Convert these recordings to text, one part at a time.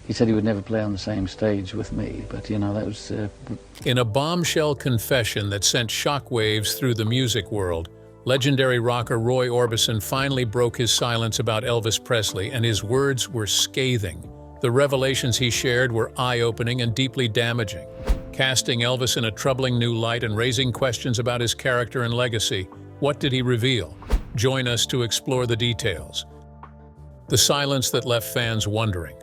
He said he would never play on the same stage with me, but you know, that was... In a bombshell confession that sent shockwaves through the music world, legendary rocker Roy Orbison finally broke his silence about Elvis Presley, and his words were scathing. The revelations he shared were eye-opening and deeply damaging, casting Elvis in a troubling new light and raising questions about his character and legacy. What did he reveal? Join us to explore the details. The silence that left fans wondering.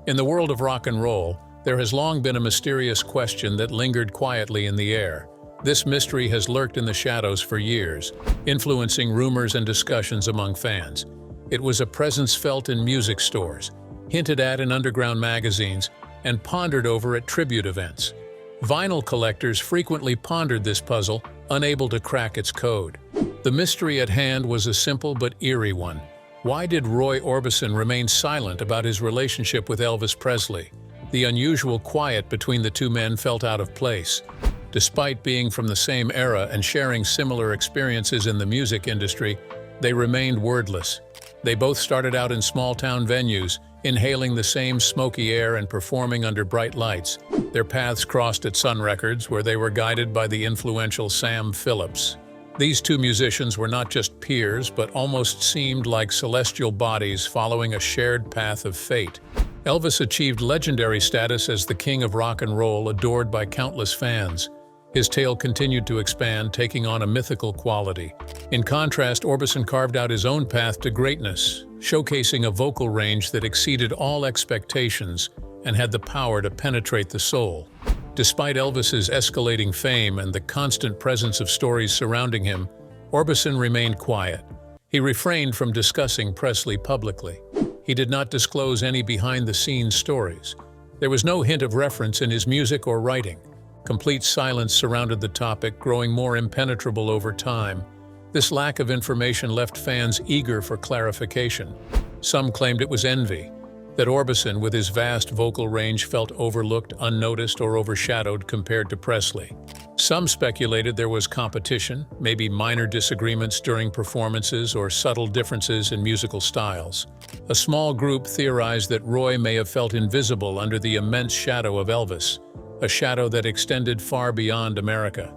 In the world of rock and roll, there has long been a mysterious question that lingered quietly in the air. This mystery has lurked in the shadows for years, influencing rumors and discussions among fans. It was a presence felt in music stores, hinted at in underground magazines, and pondered over at tribute events. Vinyl collectors frequently pondered this puzzle, unable to crack its code. The mystery at hand was a simple but eerie one. Why did Roy Orbison remain silent about his relationship with Elvis Presley? The unusual quiet between the two men felt out of place. Despite being from the same era and sharing similar experiences in the music industry, they remained wordless. They both started out in small-town venues, inhaling the same smoky air and performing under bright lights. Their paths crossed at Sun Records, where they were guided by the influential Sam Phillips. These two musicians were not just peers, but almost seemed like celestial bodies following a shared path of fate. Elvis achieved legendary status as the king of rock and roll, adored by countless fans. His tale continued to expand, taking on a mythical quality. In contrast, Orbison carved out his own path to greatness, showcasing a vocal range that exceeded all expectations and had the power to penetrate the soul. Despite Elvis's escalating fame and the constant presence of stories surrounding him, Orbison remained quiet. He refrained from discussing Presley publicly. He did not disclose any behind-the-scenes stories. There was no hint of reference in his music or writing. Complete silence surrounded the topic, growing more impenetrable over time. This lack of information left fans eager for clarification. Some claimed it was envy, that Orbison, with his vast vocal range, felt overlooked, unnoticed, or overshadowed compared to Presley. Some speculated there was competition, maybe minor disagreements during performances or subtle differences in musical styles. A small group theorized that Roy may have felt invisible under the immense shadow of Elvis, a shadow that extended far beyond America.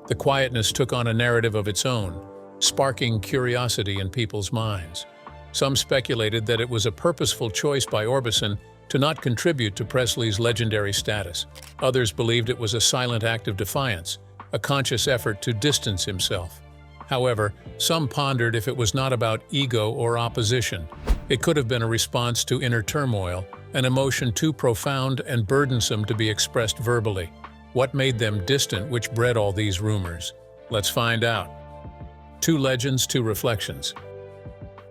The quietness took on a narrative of its own, sparking curiosity in people's minds. Some speculated that it was a purposeful choice by Orbison to not contribute to Presley's legendary status. Others believed it was a silent act of defiance, a conscious effort to distance himself. However, some pondered if it was not about ego or opposition. It could have been a response to inner turmoil, an emotion too profound and burdensome to be expressed verbally. What made them distant, which bred all these rumors? Let's find out. Two legends, two reflections.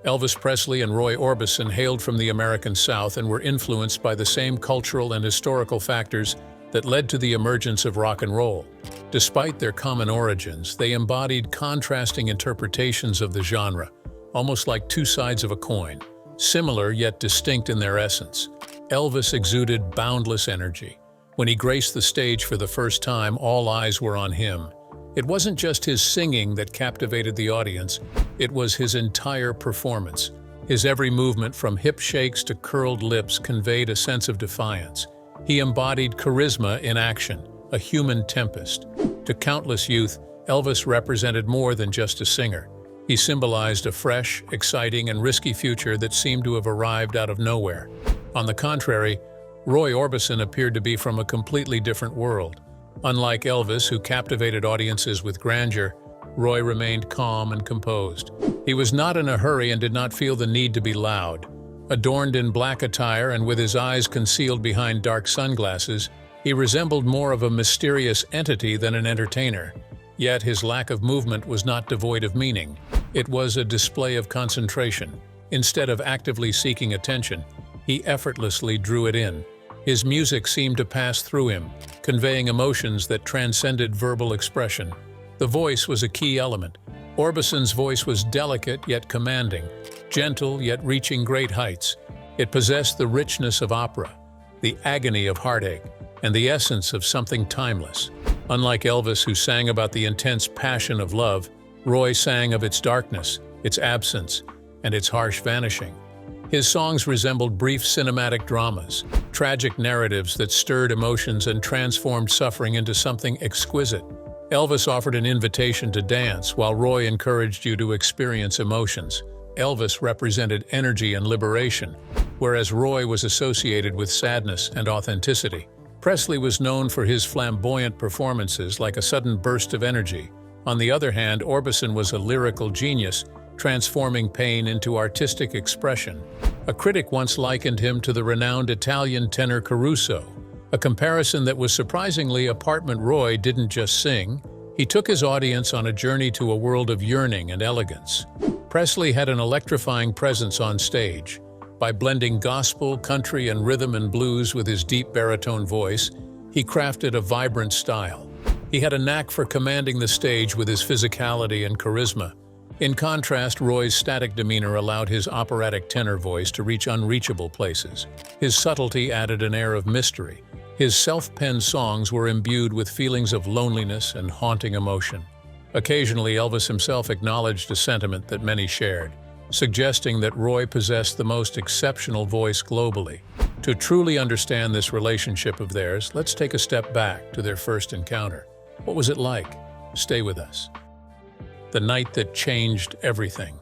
Elvis Presley and Roy Orbison hailed from the American South and were influenced by the same cultural and historical factors that led to the emergence of rock and roll. Despite their common origins, they embodied contrasting interpretations of the genre, almost like two sides of a coin, similar yet distinct in their essence. Elvis exuded boundless energy. When he graced the stage for the first time, all eyes were on him. It wasn't just his singing that captivated the audience, it was his entire performance. His every movement, from hip shakes to curled lips, conveyed a sense of defiance. He embodied charisma in action, a human tempest. To countless youth, Elvis represented more than just a singer. He symbolized a fresh, exciting, and risky future that seemed to have arrived out of nowhere. On the contrary, Roy Orbison appeared to be from a completely different world. Unlike Elvis, who captivated audiences with grandeur, Roy remained calm and composed. He was not in a hurry and did not feel the need to be loud. Adorned in black attire and with his eyes concealed behind dark sunglasses, he resembled more of a mysterious entity than an entertainer. Yet his lack of movement was not devoid of meaning. It was a display of concentration. Instead of actively seeking attention, he effortlessly drew it in. His music seemed to pass through him, conveying emotions that transcended verbal expression. The voice was a key element. Orbison's voice was delicate yet commanding, gentle yet reaching great heights. It possessed the richness of opera, the agony of heartache, and the essence of something timeless. Unlike Elvis, who sang about the intense passion of love, Roy sang of its darkness, its absence, and its harsh vanishing. His songs resembled brief cinematic dramas, tragic narratives that stirred emotions and transformed suffering into something exquisite. Elvis offered an invitation to dance, while Roy encouraged you to experience emotions. Elvis represented energy and liberation, whereas Roy was associated with sadness and authenticity. Presley was known for his flamboyant performances, like a sudden burst of energy. On the other hand, Orbison was a lyrical genius, transforming pain into artistic expression. A critic once likened him to the renowned Italian tenor Caruso, a comparison that was surprisingly apartment. Roy didn't just sing, he took his audience on a journey to a world of yearning and elegance. Presley had an electrifying presence on stage. By blending gospel, country, and rhythm and blues with his deep baritone voice, he crafted a vibrant style. He had a knack for commanding the stage with his physicality and charisma. In contrast, Roy's static demeanor allowed his operatic tenor voice to reach unreachable places. His subtlety added an air of mystery. His self-penned songs were imbued with feelings of loneliness and haunting emotion. Occasionally, Elvis himself acknowledged a sentiment that many shared, suggesting that Roy possessed the most exceptional voice globally. To truly understand this relationship of theirs, let's take a step back to their first encounter. What was it like? Stay with us. The night that changed everything.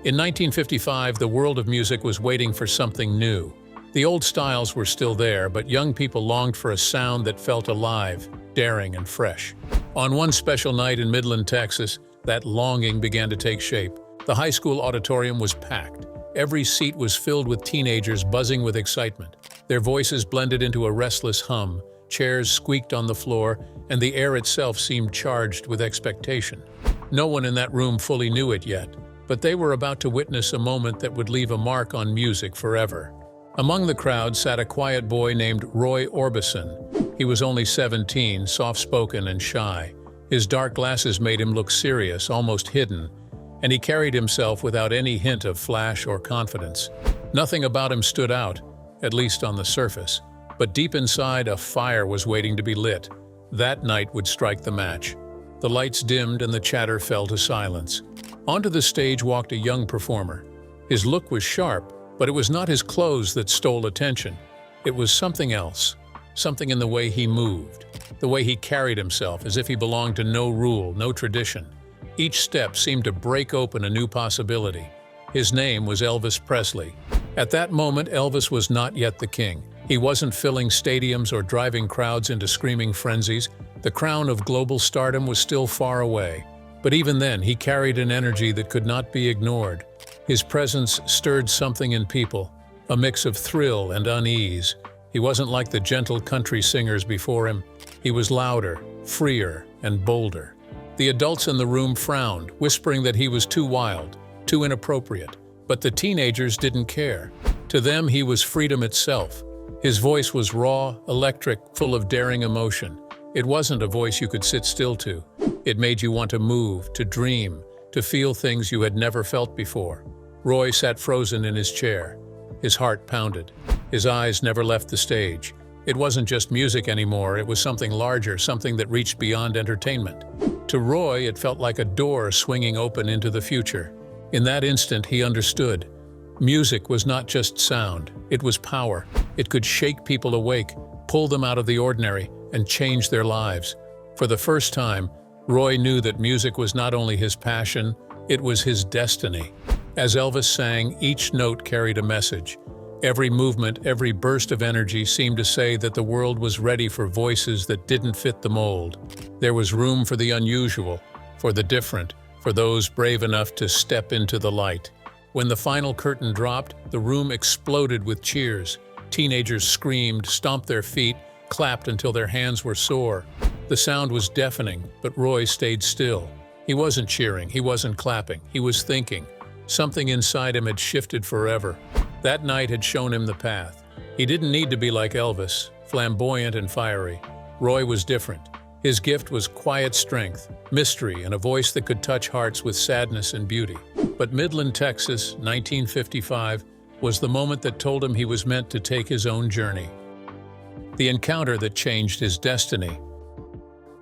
In 1955, the world of music was waiting for something new. The old styles were still there, but young people longed for a sound that felt alive, daring, and fresh. On one special night in Midland, Texas, that longing began to take shape. The high school auditorium was packed. Every seat was filled with teenagers buzzing with excitement. Their voices blended into a restless hum, chairs squeaked on the floor, and the air itself seemed charged with expectation. No one in that room fully knew it yet, but they were about to witness a moment that would leave a mark on music forever. Among the crowd sat a quiet boy named Roy Orbison. He was only 17, soft-spoken and shy. His dark glasses made him look serious, almost hidden, and he carried himself without any hint of flash or confidence. Nothing about him stood out, at least on the surface, but deep inside a fire was waiting to be lit. That night would strike the match. The lights dimmed and the chatter fell to silence. Onto the stage walked a young performer. His look was sharp, but it was not his clothes that stole attention. It was something else, something in the way he moved, the way he carried himself, as if he belonged to no rule, no tradition. Each step seemed to break open a new possibility. His name was Elvis Presley. At that moment, Elvis was not yet the king. He wasn't filling stadiums or driving crowds into screaming frenzies. The crown of global stardom was still far away. But even then, he carried an energy that could not be ignored. His presence stirred something in people, a mix of thrill and unease. He wasn't like the gentle country singers before him. He was louder, freer, and bolder. The adults in the room frowned, whispering that he was too wild, too inappropriate. But the teenagers didn't care. To them, he was freedom itself. His voice was raw, electric, full of daring emotion. It wasn't a voice you could sit still to. It made you want to move, to dream, to feel things you had never felt before. Roy sat frozen in his chair. His heart pounded. His eyes never left the stage. It wasn't just music anymore, it was something larger, something that reached beyond entertainment. To Roy, it felt like a door swinging open into the future. In that instant, he understood. Music was not just sound, it was power. It could shake people awake, pull them out of the ordinary, and change their lives. For the first time, Roy knew that music was not only his passion, it was his destiny. As Elvis sang, each note carried a message. Every movement, every burst of energy seemed to say that the world was ready for voices that didn't fit the mold. There was room for the unusual, for the different, for those brave enough to step into the light. When the final curtain dropped, the room exploded with cheers. Teenagers screamed, stomped their feet, clapped until their hands were sore. The sound was deafening, but Roy stayed still. He wasn't cheering, he wasn't clapping, he was thinking. Something inside him had shifted forever. That night had shown him the path. He didn't need to be like Elvis, flamboyant and fiery. Roy was different. His gift was quiet strength, mystery, and a voice that could touch hearts with sadness and beauty. But Midland, Texas, 1955, was the moment that told him he was meant to take his own journey. The encounter that changed his destiny.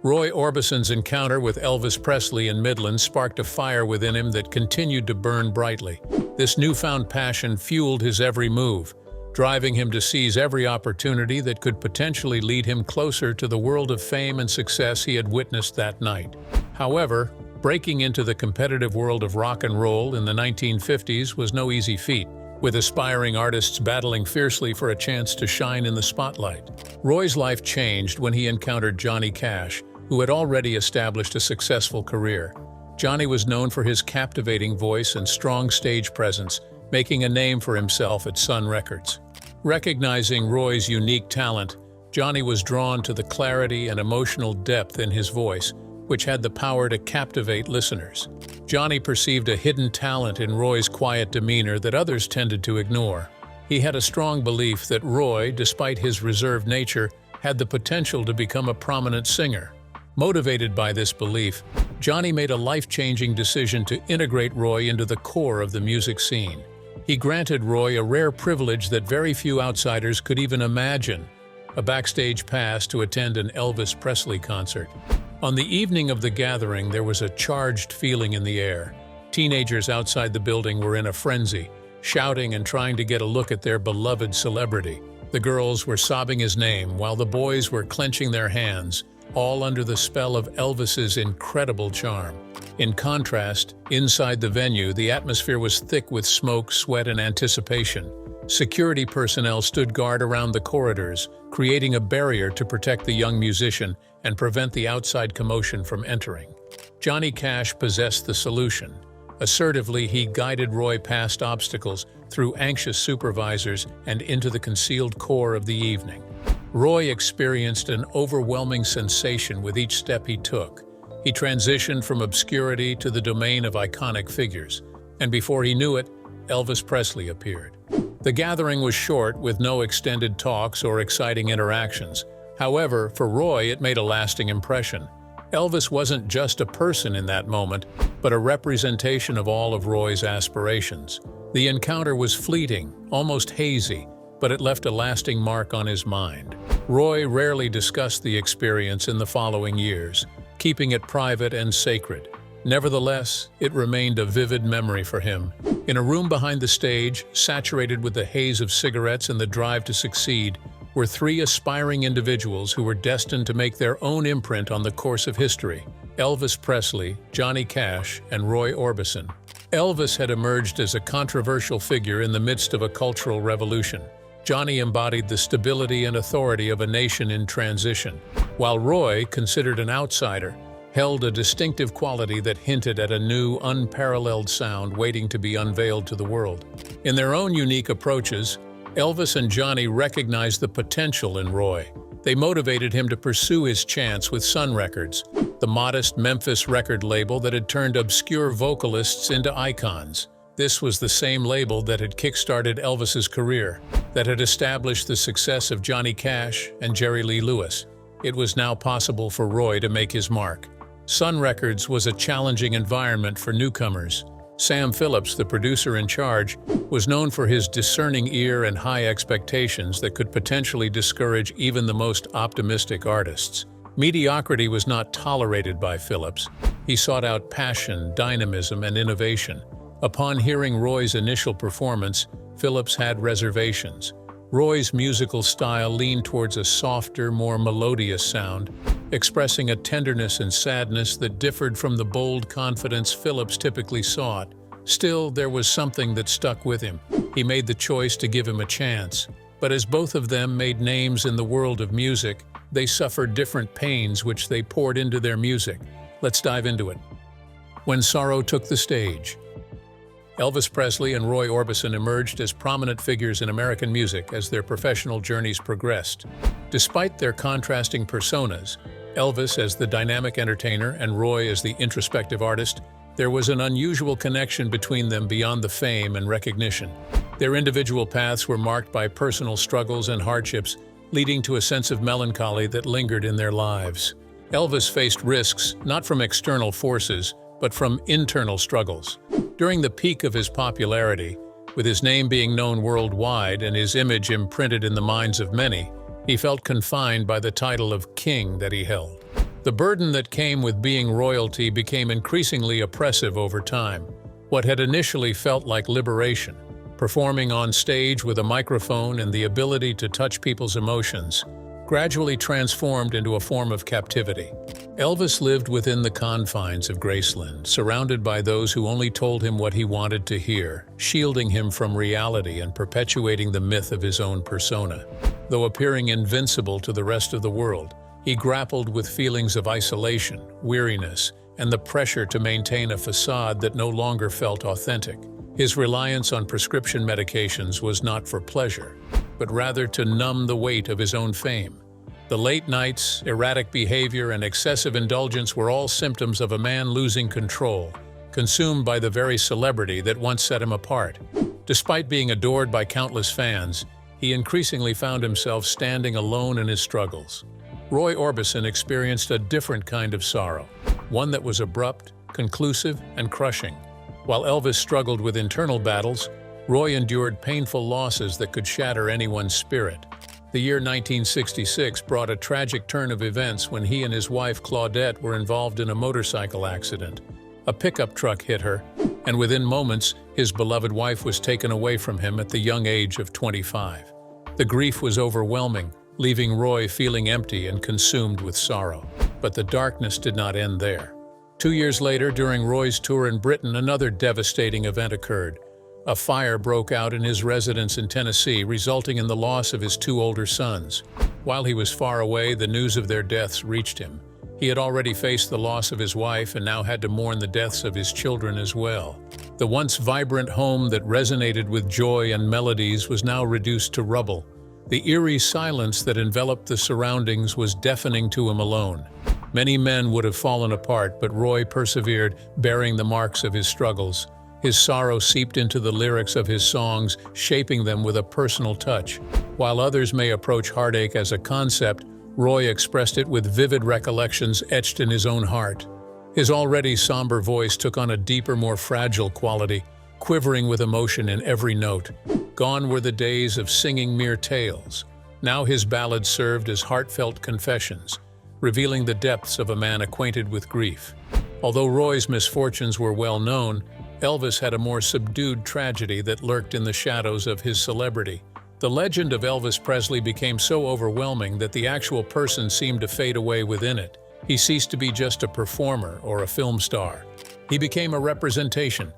Roy Orbison's encounter with Elvis Presley in Midland sparked a fire within him that continued to burn brightly. This newfound passion fueled his every move, driving him to seize every opportunity that could potentially lead him closer to the world of fame and success he had witnessed that night. However, breaking into the competitive world of rock and roll in the 1950s was no easy feat, with aspiring artists battling fiercely for a chance to shine in the spotlight. Roy's life changed when he encountered Johnny Cash, who had already established a successful career. Johnny was known for his captivating voice and strong stage presence, making a name for himself at Sun Records. Recognizing Roy's unique talent, Johnny was drawn to the clarity and emotional depth in his voice, which had the power to captivate listeners. Johnny perceived a hidden talent in Roy's quiet demeanor that others tended to ignore. He had a strong belief that Roy, despite his reserved nature, had the potential to become a prominent singer. Motivated by this belief, Johnny made a life-changing decision to integrate Roy into the core of the music scene. He granted Roy a rare privilege that very few outsiders could even imagine: a backstage pass to attend an Elvis Presley concert. On the evening of the gathering, there was a charged feeling in the air. Teenagers outside the building were in a frenzy, shouting and trying to get a look at their beloved celebrity. The girls were sobbing his name, while the boys were clenching their hands, all under the spell of Elvis's incredible charm. In contrast, inside the venue, the atmosphere was thick with smoke, sweat, and anticipation. Security personnel stood guard around the corridors, creating a barrier to protect the young musician and prevent the outside commotion from entering. Johnny Cash possessed the solution. Assertively, he guided Roy past obstacles, through anxious supervisors, and into the concealed core of the evening. Roy experienced an overwhelming sensation with each step he took. He transitioned from obscurity to the domain of iconic figures, and before he knew it, Elvis Presley appeared. The gathering was short, with no extended talks or exciting interactions. However, for Roy, it made a lasting impression. Elvis wasn't just a person in that moment, but a representation of all of Roy's aspirations. The encounter was fleeting, almost hazy, but it left a lasting mark on his mind. Roy rarely discussed the experience in the following years, keeping it private and sacred. Nevertheless, it remained a vivid memory for him. In a room behind the stage, saturated with the haze of cigarettes and the drive to succeed, were three aspiring individuals who were destined to make their own imprint on the course of history: Elvis Presley, Johnny Cash, and Roy Orbison. Elvis had emerged as a controversial figure in the midst of a cultural revolution. Johnny embodied the stability and authority of a nation in transition, while Roy, considered an outsider, held a distinctive quality that hinted at a new, unparalleled sound waiting to be unveiled to the world. In their own unique approaches, Elvis and Johnny recognized the potential in Roy. They motivated him to pursue his chance with Sun Records, the modest Memphis record label that had turned obscure vocalists into icons. This was the same label that had kick-started Elvis's career, that had established the success of Johnny Cash and Jerry Lee Lewis. It was now possible for Roy to make his mark. Sun Records was a challenging environment for newcomers. Sam Phillips, the producer in charge, was known for his discerning ear and high expectations that could potentially discourage even the most optimistic artists. Mediocrity was not tolerated by Phillips. He sought out passion, dynamism, and innovation. Upon hearing Roy's initial performance, Phillips had reservations. Roy's musical style leaned towards a softer, more melodious sound, expressing a tenderness and sadness that differed from the bold confidence Phillips typically sought. Still, there was something that stuck with him. He made the choice to give him a chance. But as both of them made names in the world of music, they suffered different pains which they poured into their music. Let's dive into it. When sorrow took the stage. Elvis Presley and Roy Orbison emerged as prominent figures in American music as their professional journeys progressed. Despite their contrasting personas, Elvis as the dynamic entertainer and Roy as the introspective artist, there was an unusual connection between them beyond the fame and recognition. Their individual paths were marked by personal struggles and hardships, leading to a sense of melancholy that lingered in their lives. Elvis faced risks not from external forces, but from internal struggles. During the peak of his popularity, with his name being known worldwide and his image imprinted in the minds of many, he felt confined by the title of king that he held. The burden that came with being royalty became increasingly oppressive over time. What had initially felt like liberation, performing on stage with a microphone and the ability to touch people's emotions, gradually transformed into a form of captivity. Elvis lived within the confines of Graceland, surrounded by those who only told him what he wanted to hear, shielding him from reality and perpetuating the myth of his own persona. Though appearing invincible to the rest of the world, he grappled with feelings of isolation, weariness, and the pressure to maintain a facade that no longer felt authentic. His reliance on prescription medications was not for pleasure, but rather to numb the weight of his own fame. The late nights, erratic behavior, and excessive indulgence were all symptoms of a man losing control, consumed by the very celebrity that once set him apart. Despite being adored by countless fans, he increasingly found himself standing alone in his struggles. Roy Orbison experienced a different kind of sorrow, one that was abrupt, conclusive, and crushing. While Elvis struggled with internal battles, Roy endured painful losses that could shatter anyone's spirit. The year 1966 brought a tragic turn of events when he and his wife Claudette were involved in a motorcycle accident. A pickup truck hit her, and within moments, his beloved wife was taken away from him at the young age of 25. The grief was overwhelming, leaving Roy feeling empty and consumed with sorrow. But the darkness did not end there. 2 years later, during Roy's tour in Britain, another devastating event occurred. A fire broke out in his residence in Tennessee, resulting in the loss of his 2 older sons. While he was far away, the news of their deaths reached him. He had already faced the loss of his wife and now had to mourn the deaths of his children as well. The once vibrant home that resonated with joy and melodies was now reduced to rubble. The eerie silence that enveloped the surroundings was deafening to him alone. Many men would have fallen apart, but Roy persevered, bearing the marks of his struggles. His sorrow seeped into the lyrics of his songs, shaping them with a personal touch. While others may approach heartache as a concept, Roy expressed it with vivid recollections etched in his own heart. His already somber voice took on a deeper, more fragile quality, quivering with emotion in every note. Gone were the days of singing mere tales. Now his ballads served as heartfelt confessions, revealing the depths of a man acquainted with grief. Although Roy's misfortunes were well known, Elvis had a more subdued tragedy that lurked in the shadows of his celebrity. The legend of Elvis Presley became so overwhelming that the actual person seemed to fade away within it. He ceased to be just a performer or a film star. He became a representation,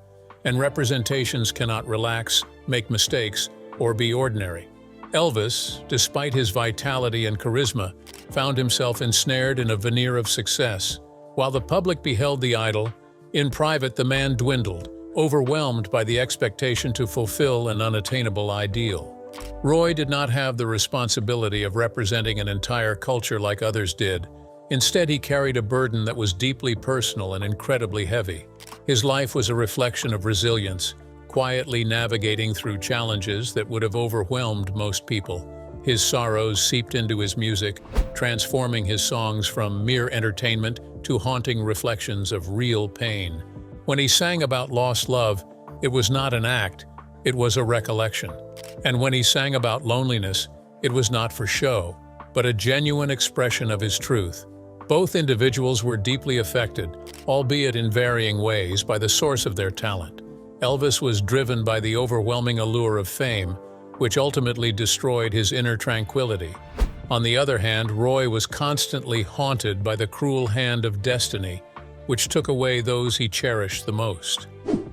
and representations cannot relax, make mistakes, or be ordinary. Elvis, despite his vitality and charisma, found himself ensnared in a veneer of success. While the public beheld the idol, in private the man dwindled, overwhelmed by the expectation to fulfill an unattainable ideal. Roy did not have the responsibility of representing an entire culture like others did. Instead, he carried a burden that was deeply personal and incredibly heavy. His life was a reflection of resilience, quietly navigating through challenges that would have overwhelmed most people. His sorrows seeped into his music, transforming his songs from mere entertainment to haunting reflections of real pain. When he sang about lost love, it was not an act, it was a recollection. And when he sang about loneliness, it was not for show, but a genuine expression of his truth. Both individuals were deeply affected, albeit in varying ways, by the source of their talent. Elvis was driven by the overwhelming allure of fame, which ultimately destroyed his inner tranquility. On the other hand, Roy was constantly haunted by the cruel hand of destiny, which took away those he cherished the most.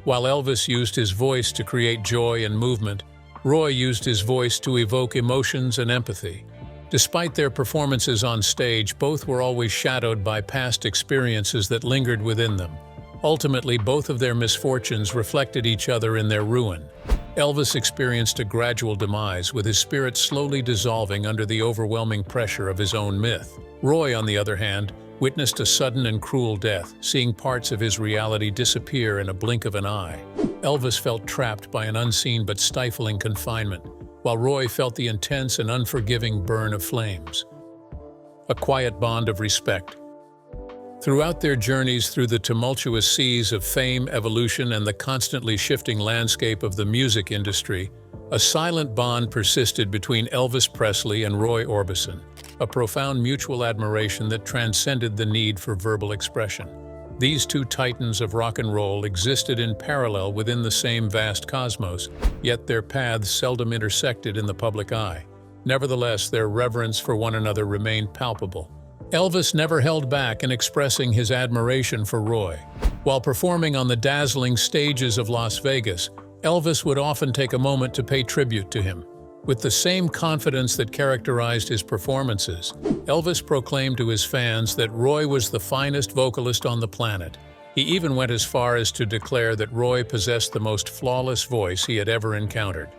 While Elvis used his voice to create joy and movement, Roy used his voice to evoke emotions and empathy. Despite their performances on stage, both were always shadowed by past experiences that lingered within them. Ultimately, both of their misfortunes reflected each other in their ruin. Elvis experienced a gradual demise, with his spirit slowly dissolving under the overwhelming pressure of his own myth. Roy, on the other hand, witnessed a sudden and cruel death, seeing parts of his reality disappear in a blink of an eye. Elvis felt trapped by an unseen but stifling confinement, while Roy felt the intense and unforgiving burn of flames. A quiet bond of respect. Throughout their journeys through the tumultuous seas of fame, evolution, and the constantly shifting landscape of the music industry, a silent bond persisted between Elvis Presley and Roy Orbison, a profound mutual admiration that transcended the need for verbal expression. These two titans of rock and roll existed in parallel within the same vast cosmos, yet their paths seldom intersected in the public eye. Nevertheless, their reverence for one another remained palpable. Elvis never held back in expressing his admiration for Roy. While performing on the dazzling stages of Las Vegas, Elvis would often take a moment to pay tribute to him. With the same confidence that characterized his performances, Elvis proclaimed to his fans that Roy was the finest vocalist on the planet. He even went as far as to declare that Roy possessed the most flawless voice he had ever encountered.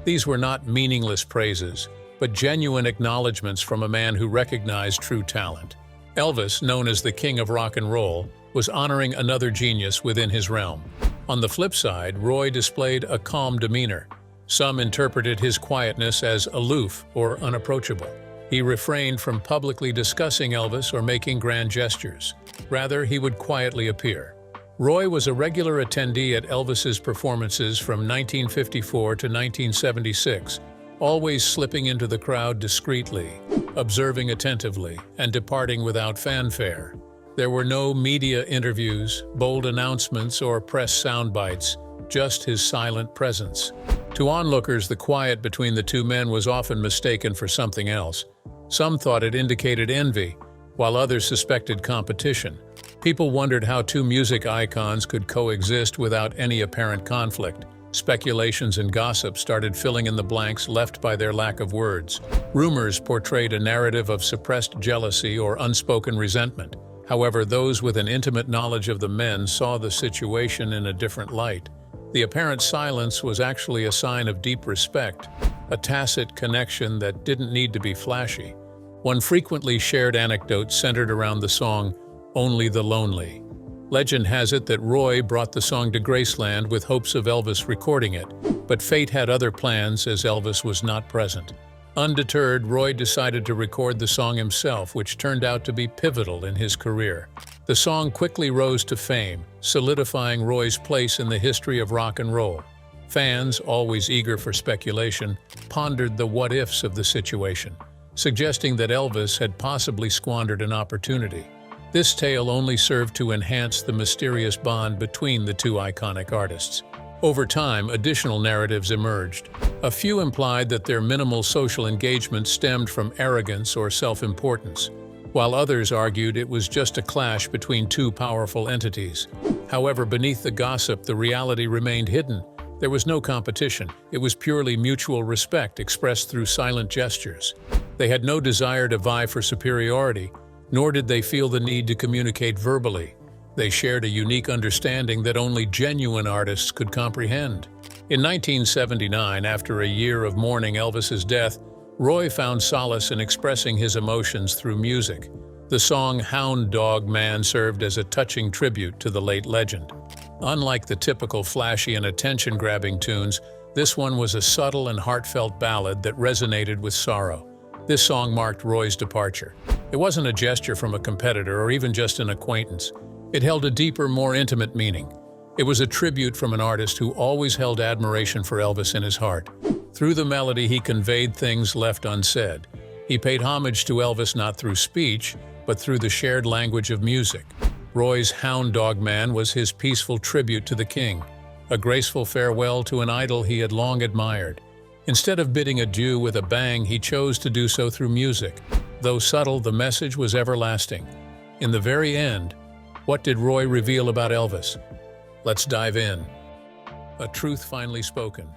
These were not meaningless praises, but genuine acknowledgments from a man who recognized true talent. Elvis, known as the King of Rock and Roll, was honoring another genius within his realm. On the flip side, Roy displayed a calm demeanor. Some interpreted his quietness as aloof or unapproachable. He refrained from publicly discussing Elvis or making grand gestures. Rather, he would quietly appear. Roy was a regular attendee at Elvis's performances from 1954 to 1976, always slipping into the crowd discreetly, observing attentively, and departing without fanfare. There were no media interviews, bold announcements, or press sound bites, just his silent presence. To onlookers, the quiet between the two men was often mistaken for something else. Some thought it indicated envy, while others suspected competition. People wondered how two music icons could coexist without any apparent conflict. Speculations and gossip started filling in the blanks left by their lack of words. Rumors portrayed a narrative of suppressed jealousy or unspoken resentment. However, those with an intimate knowledge of the men saw the situation in a different light. The apparent silence was actually a sign of deep respect, a tacit connection that didn't need to be flashy. One frequently shared anecdote centered around the song, "Only the Lonely." Legend has it that Roy brought the song to Graceland with hopes of Elvis recording it, but fate had other plans as Elvis was not present. Undeterred, Roy decided to record the song himself, which turned out to be pivotal in his career. The song quickly rose to fame, solidifying Roy's place in the history of rock and roll. Fans, always eager for speculation, pondered the what-ifs of the situation, suggesting that Elvis had possibly squandered an opportunity. This tale only served to enhance the mysterious bond between the two iconic artists. Over time, additional narratives emerged. A few implied that their minimal social engagement stemmed from arrogance or self-importance, while others argued it was just a clash between two powerful entities. However, beneath the gossip, the reality remained hidden. There was no competition. It was purely mutual respect expressed through silent gestures. They had no desire to vie for superiority, nor did they feel the need to communicate verbally. They shared a unique understanding that only genuine artists could comprehend. In 1979, after a year of mourning Elvis's death, Roy found solace in expressing his emotions through music. The song "Hound Dog Man" served as a touching tribute to the late legend. Unlike the typical flashy and attention-grabbing tunes, this one was a subtle and heartfelt ballad that resonated with sorrow. This song marked Roy's departure. It wasn't a gesture from a competitor or even just an acquaintance. It held a deeper, more intimate meaning. It was a tribute from an artist who always held admiration for Elvis in his heart. Through the melody, he conveyed things left unsaid. He paid homage to Elvis not through speech, but through the shared language of music. Roy's "Hound Dog Man" was his peaceful tribute to the king, a graceful farewell to an idol he had long admired. Instead of bidding adieu with a bang, he chose to do so through music. Though subtle, the message was everlasting. In the very end, what did Roy reveal about Elvis? Let's dive in. A truth finally spoken.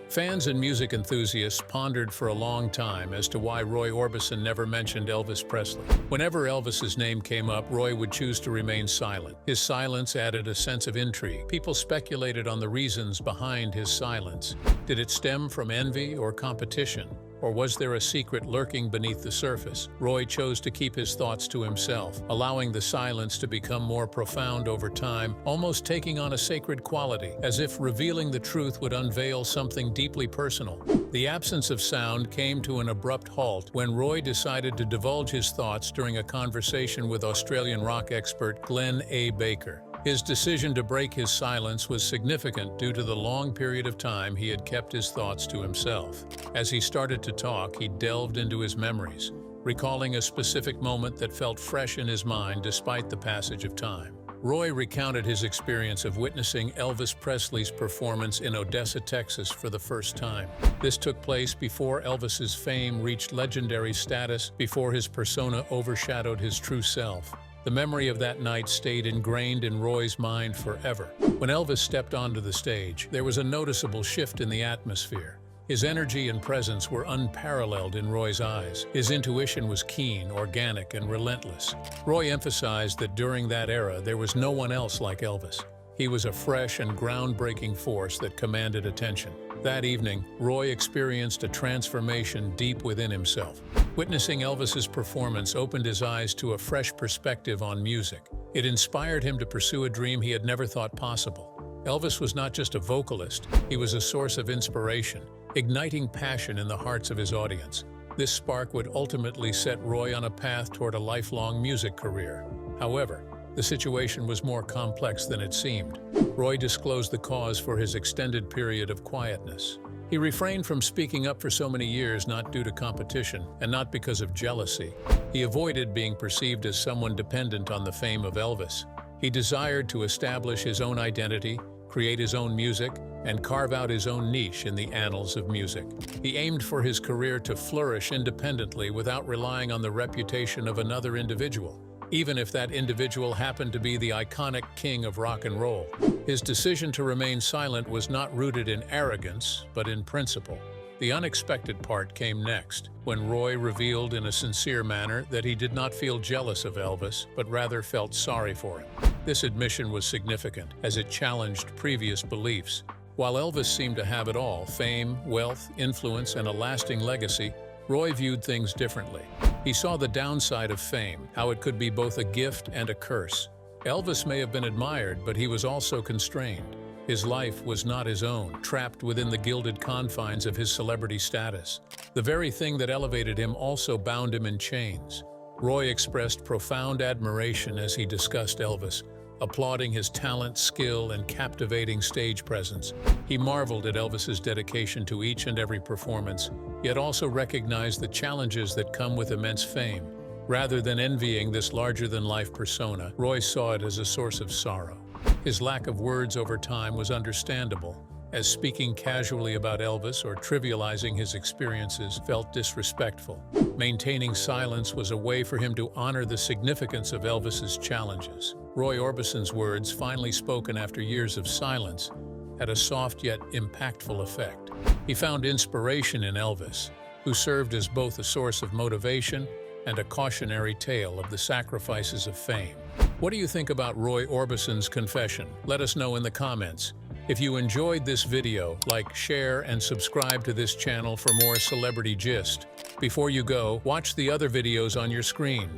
Fans and music enthusiasts pondered for a long time as to why Roy Orbison never mentioned Elvis Presley. Whenever Elvis's name came up, Roy would choose to remain silent. His silence added a sense of intrigue. People speculated on the reasons behind his silence. Did it stem from envy or competition? Or was there a secret lurking beneath the surface? Roy chose to keep his thoughts to himself, allowing the silence to become more profound over time, almost taking on a sacred quality, as if revealing the truth would unveil something deeply personal. The absence of sound came to an abrupt halt when Roy decided to divulge his thoughts during a conversation with Australian rock expert Glenn A. Baker. His decision to break his silence was significant due to the long period of time he had kept his thoughts to himself. As he started to talk, he delved into his memories, recalling a specific moment that felt fresh in his mind despite the passage of time. Roy recounted his experience of witnessing Elvis Presley's performance in Odessa, Texas for the first time. This took place before Elvis's fame reached legendary status, before his persona overshadowed his true self. The memory of that night stayed ingrained in Roy's mind forever. When Elvis stepped onto the stage, there was a noticeable shift in the atmosphere. His energy and presence were unparalleled in Roy's eyes. His intuition was keen, organic, and relentless. Roy emphasized that during that era, there was no one else like Elvis. He was a fresh and groundbreaking force that commanded attention. That evening, Roy experienced a transformation deep within himself. Witnessing Elvis's performance opened his eyes to a fresh perspective on music. It inspired him to pursue a dream he had never thought possible. Elvis was not just a vocalist, he was a source of inspiration, igniting passion in the hearts of his audience. This spark would ultimately set Roy on a path toward a lifelong music career. However, the situation was more complex than it seemed. Roy disclosed the cause for his extended period of quietness. He refrained from speaking up for so many years not due to competition and not because of jealousy. He avoided being perceived as someone dependent on the fame of Elvis. He desired to establish his own identity, create his own music, and carve out his own niche in the annals of music. He aimed for his career to flourish independently without relying on the reputation of another individual, even if that individual happened to be the iconic king of rock and roll. His decision to remain silent was not rooted in arrogance, but in principle. The unexpected part came next, when Roy revealed in a sincere manner that he did not feel jealous of Elvis, but rather felt sorry for him. This admission was significant, as it challenged previous beliefs. While Elvis seemed to have it all, fame, wealth, influence, and a lasting legacy, Roy viewed things differently. He saw the downside of fame, how it could be both a gift and a curse. Elvis may have been admired, but he was also constrained. His life was not his own, trapped within the gilded confines of his celebrity status. The very thing that elevated him also bound him in chains. Roy expressed profound admiration as he discussed Elvis, applauding his talent, skill, and captivating stage presence. He marveled at Elvis's dedication to each and every performance, yet also recognized the challenges that come with immense fame. Rather than envying this larger-than-life persona, Roy saw it as a source of sorrow. His lack of words over time was understandable, as speaking casually about Elvis or trivializing his experiences felt disrespectful. Maintaining silence was a way for him to honor the significance of Elvis's challenges. Roy Orbison's words, finally spoken after years of silence, had a soft yet impactful effect. He found inspiration in Elvis, who served as both a source of motivation and a cautionary tale of the sacrifices of fame. What do you think about Roy Orbison's confession? Let us know in the comments. If you enjoyed this video, like, share, and subscribe to this channel for more celebrity gist. Before you go, watch the other videos on your screen.